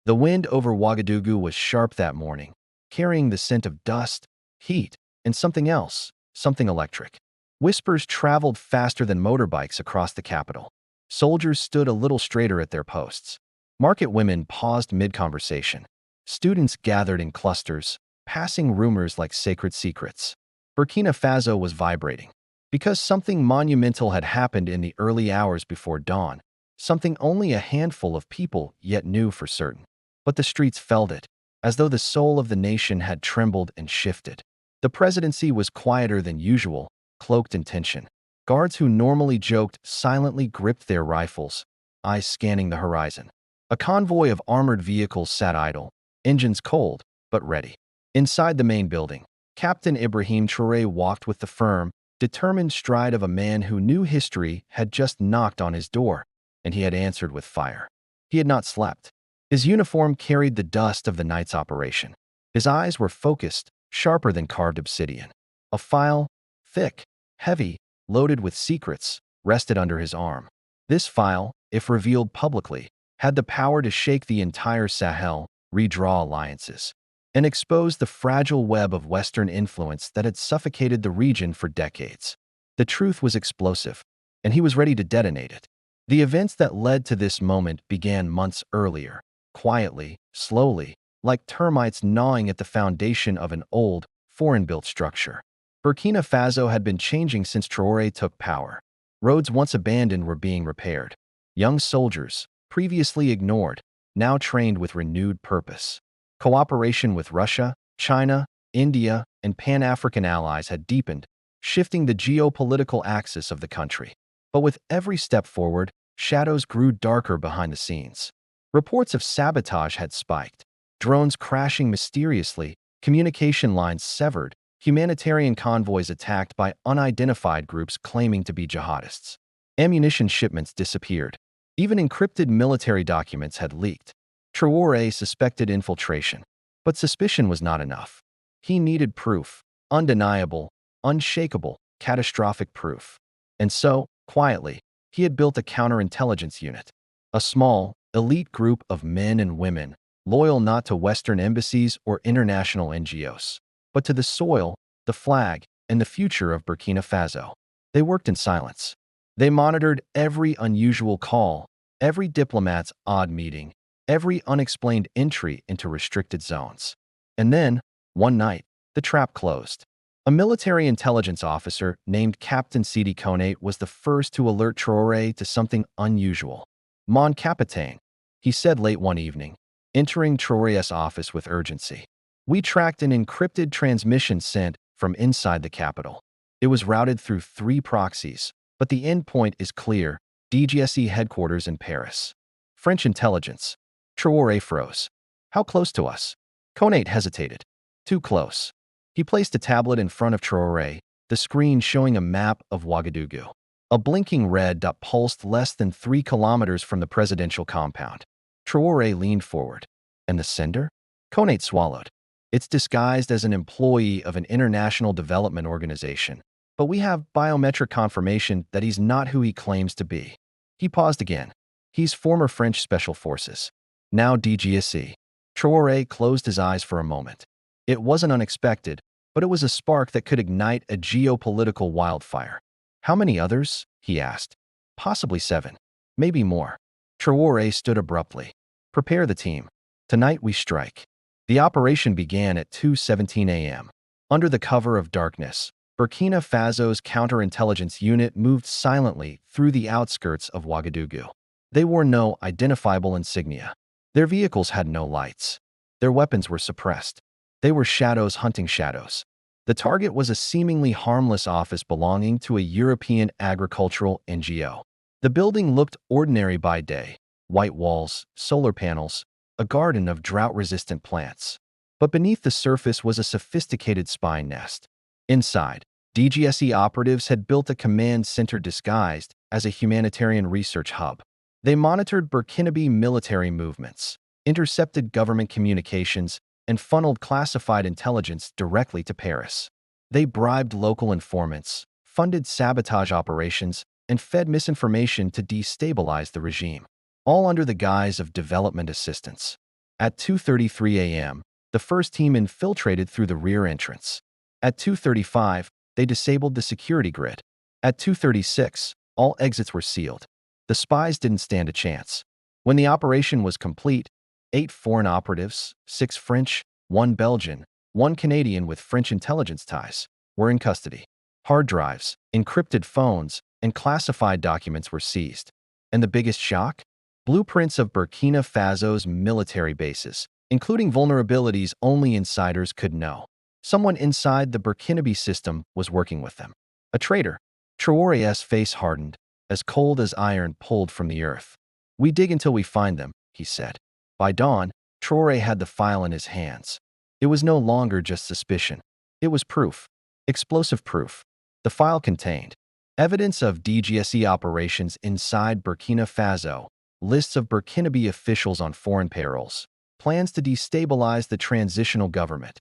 The wind over Ouagadougou was sharp that morning, carrying the scent of dust, heat, and something else, something electric. Whispers traveled faster than motorbikes across the capital. Soldiers stood a little straighter at their posts. Market women paused mid-conversation. Students gathered in clusters, passing rumors like sacred secrets. Burkina Faso was vibrating, because something monumental had happened in the early hours before dawn, something only a handful of people yet knew for certain. But the streets felt it, as though the soul of the nation had trembled and shifted. The presidency was quieter than usual, cloaked in tension. Guards who normally joked silently gripped their rifles, eyes scanning the horizon. A convoy of armored vehicles sat idle, engines cold, but ready. Inside the main building, Captain IBRAHIM TRAORÉ walked with the firm, determined stride of a man who knew history had just knocked on his door, and he had answered with fire. He had not slept. His uniform carried the dust of the night's operation. His eyes were focused, sharper than carved obsidian. A file, thick, heavy, loaded with secrets, rested under his arm. This file, if revealed publicly, had the power to shake the entire Sahel, redraw alliances, and expose the fragile web of Western influence that had suffocated the region for decades. The truth was explosive, and he was ready to detonate it. The events that led to this moment began months earlier, quietly, slowly, like termites gnawing at the foundation of an old, foreign-built structure. Burkina Faso had been changing since Traoré took power. Roads once abandoned were being repaired. Young soldiers, previously ignored, now trained with renewed purpose. Cooperation with Russia, China, India, and Pan-African allies had deepened, shifting the geopolitical axis of the country. But with every step forward, shadows grew darker behind the scenes. Reports of sabotage had spiked. Drones crashing mysteriously, communication lines severed, humanitarian convoys attacked by unidentified groups claiming to be jihadists. Ammunition shipments disappeared. Even encrypted military documents had leaked. Traoré suspected infiltration, but suspicion was not enough. He needed proof, undeniable, unshakable, catastrophic proof. And so, quietly, he had built a counterintelligence unit. A small, elite group of men and women, loyal not to Western embassies or international NGOs, but to the soil, the flag, and the future of Burkina Faso. They worked in silence. They monitored every unusual call, every diplomat's odd meeting, every unexplained entry into restricted zones. And then, one night, the trap closed. A military intelligence officer named Captain Sidi Konate was the first to alert Traoré to something unusual. "Mon capitaine," he said late one evening, entering Traoré's office with urgency. "We tracked an encrypted transmission sent from inside the capital. It was routed through 3 proxies, but the endpoint is clear: DGSE headquarters in Paris." French intelligence. Traoré froze. "How close to us?" Konate hesitated. "Too close." He placed a tablet in front of Traoré, the screen showing a map of Ouagadougou. A blinking red dot pulsed less than 3 kilometers from the presidential compound. Traoré leaned forward. "And the sender?" Konate swallowed. "It's disguised as an employee of an international development organization, but we have biometric confirmation that he's not who he claims to be." He paused again. "He's former French Special Forces, now DGSE." Traoré closed his eyes for a moment. It wasn't unexpected, but it was a spark that could ignite a geopolitical wildfire. "How many others?" he asked. "Possibly 7. Maybe more." Traoré stood abruptly. "Prepare the team. Tonight we strike." The operation began at 2:17 a.m. Under the cover of darkness, Burkina Faso's counterintelligence unit moved silently through the outskirts of Ouagadougou. They wore no identifiable insignia. Their vehicles had no lights. Their weapons were suppressed. They were shadows hunting shadows. The target was a seemingly harmless office belonging to a European agricultural NGO. The building looked ordinary by day: white walls, solar panels, a garden of drought-resistant plants. But beneath the surface was a sophisticated spy nest. Inside, DGSE operatives had built a command center disguised as a humanitarian research hub. They monitored Burkinabe military movements, intercepted government communications, and funneled classified intelligence directly to Paris. They bribed local informants, funded sabotage operations, and fed misinformation to destabilize the regime, all under the guise of development assistance. At 2:33 a.m., the first team infiltrated through the rear entrance. At 2:35, they disabled the security grid. At 2:36, all exits were sealed. The spies didn't stand a chance. When the operation was complete, 8 foreign operatives, 6 French, 1 Belgian, 1 Canadian with French intelligence ties, were in custody. Hard drives, encrypted phones, and classified documents were seized. And the biggest shock? Blueprints of Burkina Faso's military bases, including vulnerabilities only insiders could know. Someone inside the Burkinabe system was working with them. A traitor. Traoré's face hardened, as cold as iron pulled from the earth. "We dig until we find them," he said. By dawn, Traoré had the file in his hands. It was no longer just suspicion. It was proof. Explosive proof. The file contained evidence of DGSE operations inside Burkina Faso, lists of Burkinabe officials on foreign payrolls, plans to destabilize the transitional government,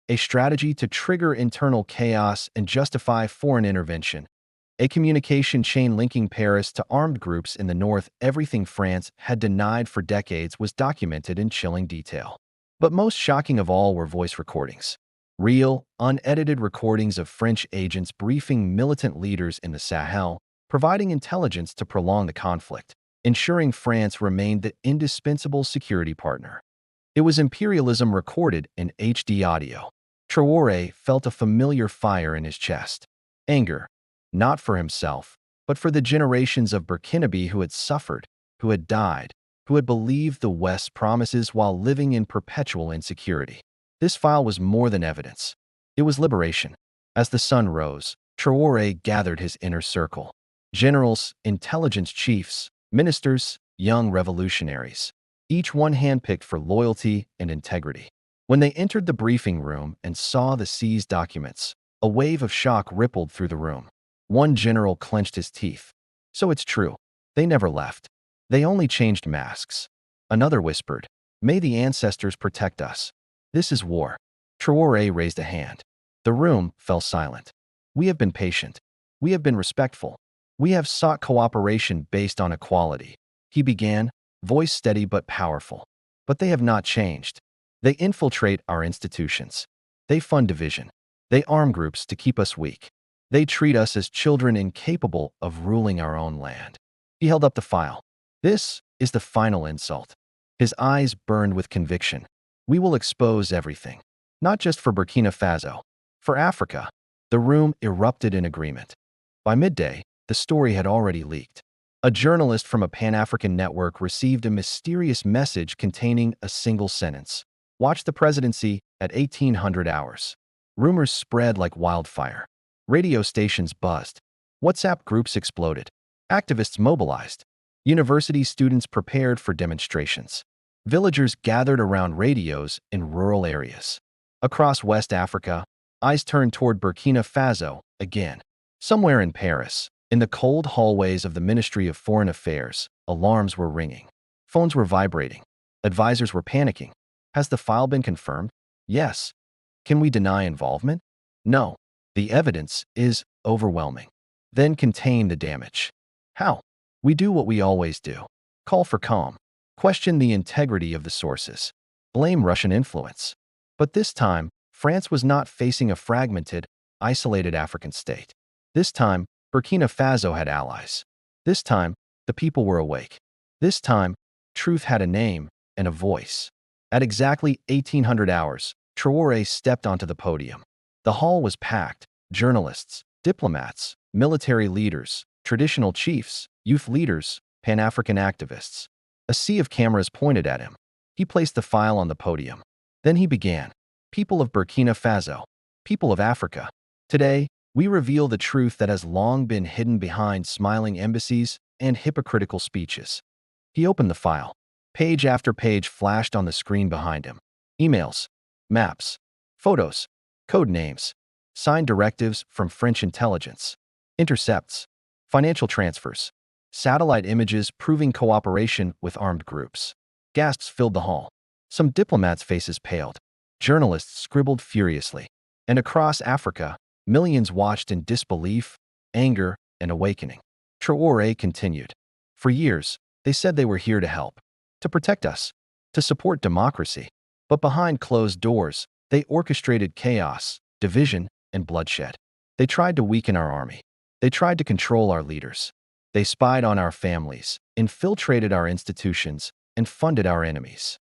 a strategy to trigger internal chaos and justify foreign intervention, a communication chain linking Paris to armed groups in the north. Everything France had denied for decades was documented in chilling detail. But most shocking of all were voice recordings. Real, unedited recordings of French agents briefing militant leaders in the Sahel, providing intelligence to prolong the conflict, ensuring France remained the indispensable security partner. It was imperialism recorded in HD audio. Traoré felt a familiar fire in his chest. Anger. Not for himself, but for the generations of Burkinabe who had suffered, who had died, who had believed the West's promises while living in perpetual insecurity. This file was more than evidence. It was liberation. As the sun rose, Traoré gathered his inner circle. Generals, intelligence chiefs, ministers, young revolutionaries, each one handpicked for loyalty and integrity. When they entered the briefing room and saw the seized documents, a wave of shock rippled through the room. One general clenched his teeth. "So it's true. They never left. They only changed masks." Another whispered, "May the ancestors protect us. This is war." Traoré raised a hand. The room fell silent. "We have been patient. We have been respectful. We have sought cooperation based on equality," he began, voice steady but powerful. "But they have not changed. They infiltrate our institutions. They fund division. They arm groups to keep us weak. They treat us as children incapable of ruling our own land." He held up the file. "This is the final insult." His eyes burned with conviction. "We will expose everything. Not just for Burkina Faso. For Africa." The room erupted in agreement. By midday, the story had already leaked. A journalist from a Pan-African network received a mysterious message containing a single sentence. "Watch the presidency at 1800 hours." Rumors spread like wildfire. Radio stations buzzed. WhatsApp groups exploded. Activists mobilized. University students prepared for demonstrations. Villagers gathered around radios in rural areas. Across West Africa, eyes turned toward Burkina Faso again. Somewhere in Paris, in the cold hallways of the Ministry of Foreign Affairs, alarms were ringing. Phones were vibrating. Advisors were panicking. Has the file been confirmed? Yes. Can we deny involvement? No. The evidence is overwhelming. Then contain the damage. How? We do what we always do. Call for calm. Question the integrity of the sources. Blame Russian influence. But this time, France was not facing a fragmented, isolated African state. This time, Burkina Faso had allies. This time, the people were awake. This time, truth had a name and a voice. At exactly 1800 hours, Traoré stepped onto the podium. The hall was packed. Journalists, diplomats, military leaders, traditional chiefs, youth leaders, Pan-African activists. A sea of cameras pointed at him. He placed the file on the podium. Then he began. "People of Burkina Faso, people of Africa, today, we reveal the truth that has long been hidden behind smiling embassies and hypocritical speeches." He opened the file. Page after page flashed on the screen behind him. Emails, maps, photos, code names, signed directives from French intelligence, intercepts, financial transfers, satellite images proving cooperation with armed groups. Gasps filled the hall. Some diplomats' faces paled. Journalists scribbled furiously. And across Africa, millions watched in disbelief, anger, and awakening. Traoré continued. "For years, they said they were here to help, to protect us. to support democracy. But behind closed doors, they orchestrated chaos, division, and bloodshed. They tried to weaken our army. They tried to control our leaders. They spied on our families, infiltrated our institutions, and funded our enemies.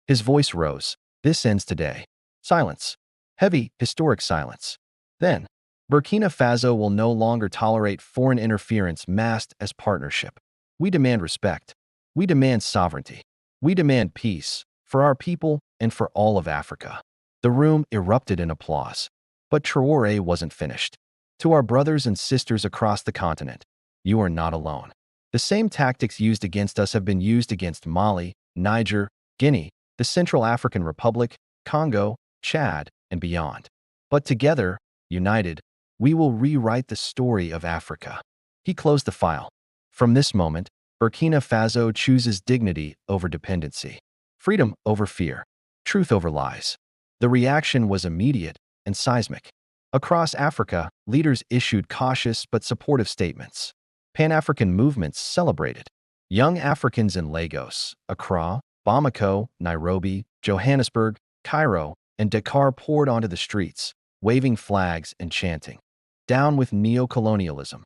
His voice rose. This ends today. Silence. Heavy, historic silence. Then, Burkina Faso will no longer tolerate foreign interference masked as partnership. We demand respect. We demand sovereignty. We demand peace, for our people and for all of Africa. The room erupted in applause. But Traoré wasn't finished. To our brothers and sisters across the continent, you are not alone. The same tactics used against us have been used against Mali, Niger, Guinea, the Central African Republic, Congo, Chad, and beyond. But together, united, we will rewrite the story of Africa. He closed the file. From this moment, Burkina Faso chooses dignity over dependency, freedom over fear, truth over lies. The reaction was immediate and seismic. Across Africa, leaders issued cautious but supportive statements. Pan-African movements celebrated. Young Africans in Lagos, Accra, Bamako, Nairobi, Johannesburg, Cairo, and Dakar poured onto the streets, waving flags and chanting, "Down with neocolonialism.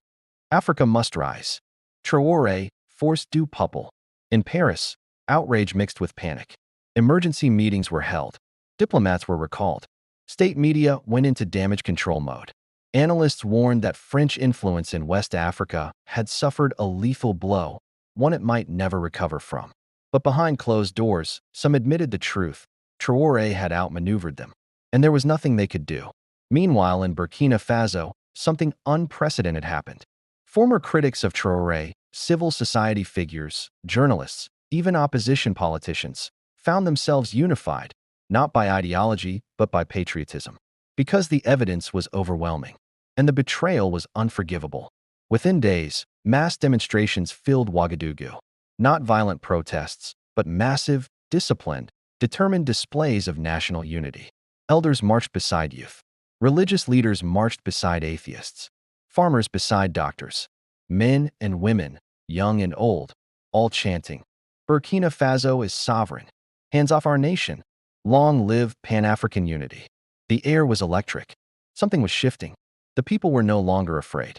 Africa must rise." Traoré forced du peuple. In Paris, outrage mixed with panic. Emergency meetings were held. Diplomats were recalled. State media went into damage control mode. Analysts warned that French influence in West Africa had suffered a lethal blow, one it might never recover from. But behind closed doors, some admitted the truth. Traoré had outmaneuvered them, and there was nothing they could do. Meanwhile, in Burkina Faso, something unprecedented happened. Former critics of Traoré, civil society figures, journalists, even opposition politicians, found themselves unified, not by ideology, but by patriotism. Because the evidence was overwhelming, and the betrayal was unforgivable. Within days, mass demonstrations filled Ouagadougou. Not violent protests, but massive, disciplined, determined displays of national unity. Elders marched beside youth. Religious leaders marched beside atheists. Farmers beside doctors. Men and women, young and old, all chanting, "Burkina Faso is sovereign. Hands off our nation. Long live Pan-African unity." The air was electric. Something was shifting. The people were no longer afraid.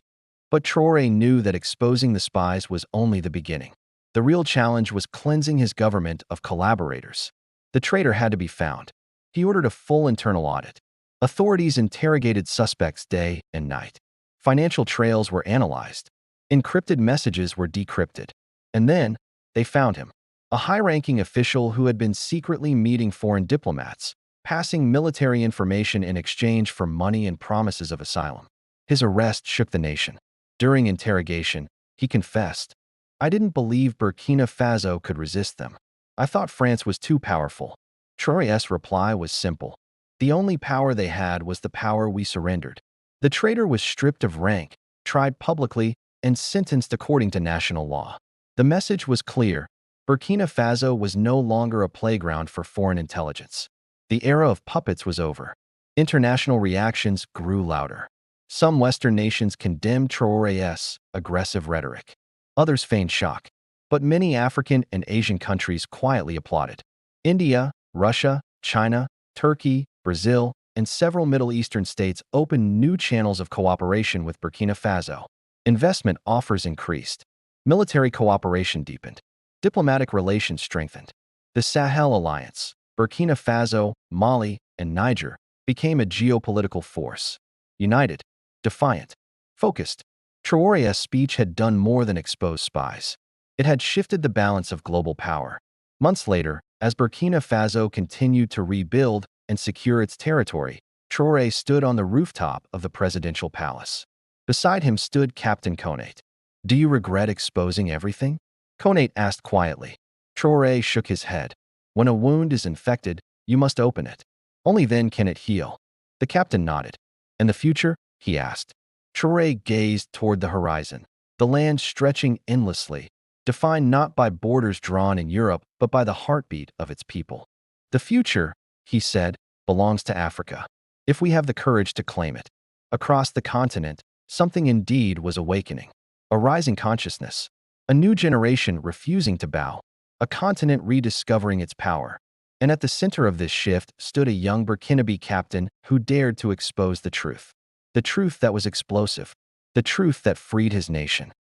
But Traoré knew that exposing the spies was only the beginning. The real challenge was cleansing his government of collaborators. The traitor had to be found. He ordered a full internal audit. Authorities interrogated suspects day and night. Financial trails were analyzed. Encrypted messages were decrypted. And then, they found him. A high-ranking official who had been secretly meeting foreign diplomats, passing military information in exchange for money and promises of asylum. His arrest shook the nation. During interrogation, he confessed, "I didn't believe Burkina Faso could resist them. I thought France was too powerful." Traoré's reply was simple. The only power they had was the power we surrendered. The traitor was stripped of rank, tried publicly, and sentenced according to national law. The message was clear. Burkina Faso was no longer a playground for foreign intelligence. The era of puppets was over. International reactions grew louder. Some Western nations condemned Traoré's aggressive rhetoric. Others feigned shock. But many African and Asian countries quietly applauded. India, Russia, China, Turkey, Brazil, and several Middle Eastern states opened new channels of cooperation with Burkina Faso. Investment offers increased. Military cooperation deepened. Diplomatic relations strengthened. The Sahel Alliance, Burkina Faso, Mali, and Niger, became a geopolitical force. United, defiant, focused. Traoré's speech had done more than expose spies. It had shifted the balance of global power. Months later, as Burkina Faso continued to rebuild and secure its territory, Traoré stood on the rooftop of the presidential palace. Beside him stood Captain Konate. "Do you regret exposing everything?" Konate asked quietly. Traoré shook his head. "When a wound is infected, you must open it. Only then can it heal." The captain nodded. "And the future?" he asked. Traoré gazed toward the horizon, the land stretching endlessly, defined not by borders drawn in Europe, but by the heartbeat of its people. "The future," he said, "belongs to Africa, if we have the courage to claim it." Across the continent, something indeed was awakening. A rising consciousness. A new generation refusing to bow. a continent rediscovering its power. And at the center of this shift stood a young Burkinabe captain who dared to expose the truth. The truth that was explosive. The truth that freed his nation.